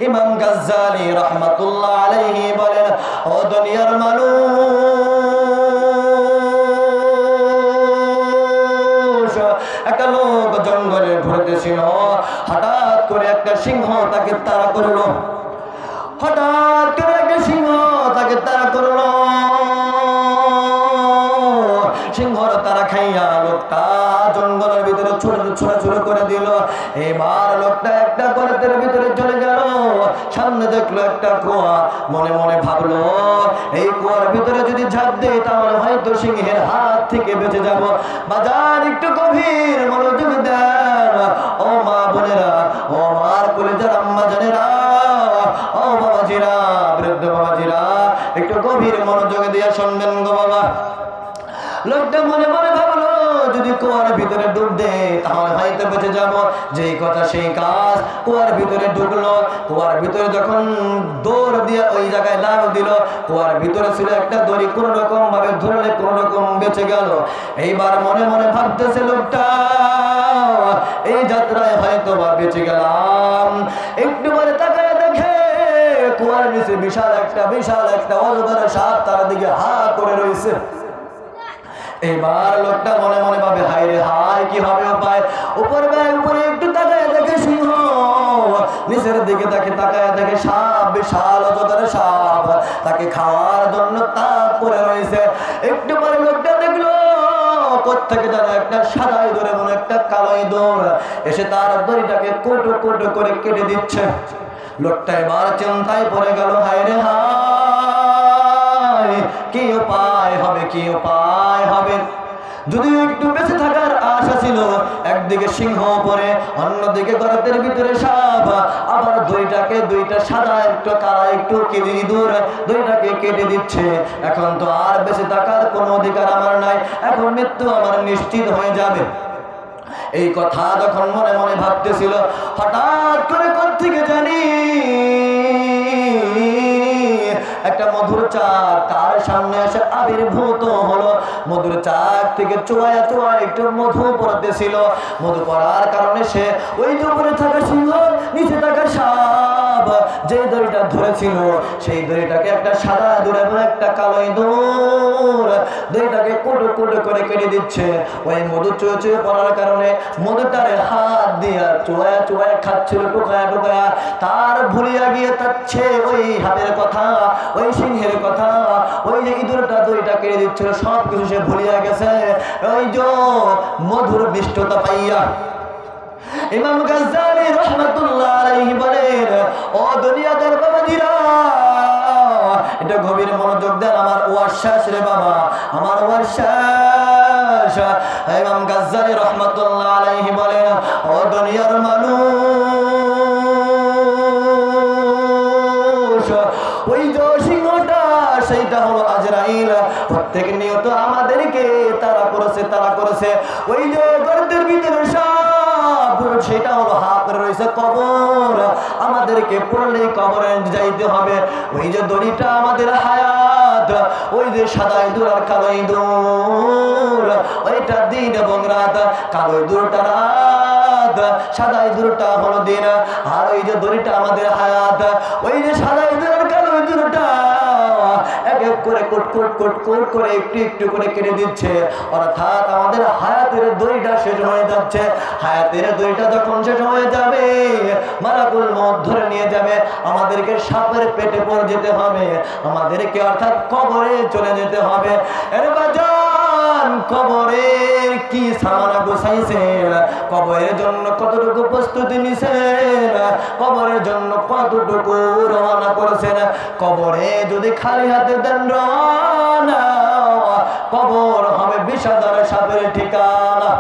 ইমাম গাজ্জালী রাহমাতুল্লাহ আলাইহি বলেন, ও দুনিয়ার মানুষ, একটা লোক জঙ্গলে ঘুরতেছিল, হঠাৎ করে একটা সিংহ তাকে তাড়া করলো। হঠাৎ করে একটা সিংহ তাকে তাড়া করলো। সিংহর তারা খাইয়া লোকটা জঙ্গলের ভিতরে ছোড়াছুড়ি করে দিল। এবার লোকটা একটা গর্তের ভিতরে চলে গেল। সামনে দেখলো একটা কুয়া। মনে মনে ভাবলো, এই কুয়ার ভিতরে যদি ঝাঁপ দেই তাহলে হয়তো সিংহের হাত থেকে বেঁচে যাব। বাজার একটু গভীর মনোযোগ দেন ও মা বোনেরা, ও মার কলেজার আম্মা জানেরা, ও বাবাজিরা, বৃদ্ধ বাবাজিরা, একটু গভীর মনোযোগ দিয়ে শুনবেন গো বাবা। লোকটা মনে মনে ভাবলো, যদি কুয়ার ভিতরে ডুব দে তাহলে হয়তো বেঁচে যাব। যেই কথা সেই কাজ, কুয়ার ভিতরে ঢুকলো। কুয়ার ভিতরে যখন দৌড় দিয়ে ওই জায়গায় লাফ দিল, কুয়ার ভিতরে ছিল একটা দড়ি, কোন রকম ভাবে ধরলে কোন রকম বেঁচে গেল। এইবার মনে মনে ভাবতেছে লোকটা, এই যাত্রায় হয়তো বা বেঁচে গেলাম। একটু পরে তাকায় দেখে কুয়ার নিচে বিশাল একটা অজগর সাপ তার দিকে হা করে রয়েছে। এবার লোকটা মনে মনে ভাবে, হায় রে হায়, কি হবে উপায়। উপরে একটু তাকায় দেখে সিংহ, নিচের দিকে তাকায় দেখে সাপ, বিশাল অজগর সাপ তাকে খাওয়ার জন্য তাক করে রয়েছে। একটু পরে লোকটা দেখলো কোত্থেকে যেন একটা সাদা ইঁদুর এবং একটা কালো ইঁদুর এসে তার দড়িটাকে কোটো কোটো করে কেটে দিচ্ছে। লোকটা এবার চিন্তায় পড়ে গেল, হায় রে হায়, কি উপায় হবে। যদি একটু বেঁচে থাকার আশা ছিল, একদিকে সিংহ পরে, অন্যদিকে গর্তের ভিতরে সাপ, আবার দুইটা সাদা একটু কালা একটু ইঁদুর দুইটাকে কেটে দিচ্ছে। এখন তো আর বেঁচে থাকার কোনো অধিকার আমার নাই, এখন মৃত্যু আমার নিশ্চিত হয়ে যাবে। এই কথা যখন মনে মনে ভাবতেছিল, হঠাৎ করে কোত্থেকে জানি একটা মধুর চাক তার সামনে এসে আবির্ভূত হলো। মধুর চাক থেকে চুয়ায় একটু মধু পড়তেছিল। মধু পড়ার কারণে সে ওই যে উপরে থাকা সিংহ, নিচে থাকা সাপ যে দড়িটা ধরেছিল, সেই দড়িটাকে একটা সাদা ইঁদুর এবং একটা কালো ইঁদুর দড়িটাকে কোটো কোটো করে কেটে দিচ্ছে। ওই মধু চুয়ে পড়ার কারণে মধুটারে হাত দিয়া চুয়ায় খাচ্ছিল, টোকায়া তার ভুলিয়া গিয়ে তাচ্ছে ওই হাতের কথা, ওই সিংহের কথা, ওই যে ইঁদুরটা দড়িটা কেটে দিচ্ছিল, সব কিছু সে ভুলিয়া গেছে ওই যে মধুর মিষ্টতা পাইয়া। ইমাম গাজ্জালী রাহমাতুল্লাহ আলাইহি বলেন, ও দুনিয়াদার বাবাজিরা, এটা গভীর মনোযোগ দেন, আমার ওয়াজ শেষ রে বাবা, আমার ওয়াজ শেষ। ইমাম গাজ্জালী রাহমাতুল্লাহ আলাইহি বলেন, ও দুনিয়ার মানুষ, ওই যে সিংহটা সেইটা হলো আজরাইল। প্রত্যেক নিয়ত আমাদেরকে তারা করেছে। ওই যে গর্তের ভিতরে সাপ, সেটা হলো হাত রয়েছে কবর, আমাদেরকে পড়লেই কবরে যাইতে হবে। ওই যে দড়িটা আমাদের হায়াত, ওই যে সাদা ইঁদুর আর কালো ইঁদুর ওইটা দিন এবং রাত, কালো ইঁদুরটা রাত, সাদা ইঁদুরটা হলো দিন। আর ওই যে দড়িটা আমাদের হায়াত, ওই যে সাদা ইঁদুর আর কালো ইঁদুরটা এক এক করে কোট করে একটু করে কেটে দিচ্ছে। অর্থাৎ আমাদের হায়াতের দড়িটা শেষ হয়ে যাচ্ছে। হায়াতের দড়িটা যখন শেষ হয়ে যাবে, মালাকুল মউত ধরে নিয়ে যাবে, আমাদেরকে সাপের পেটে পড়ে যেতে হবে, আমাদেরকে অর্থাৎ কবরে চলে যেতে হবে। এর বাজান, কবরের কি সামানা গুছাইছেন, কবরের জন্য কতটুকু প্রস্তুতি নিছেন, কবরের জন্য কতটুকু রওনা করেছেন। কবরে যদি খালি হাতে দেন রওনা, কবর হবে বিষধর সাপের ঠিকানা।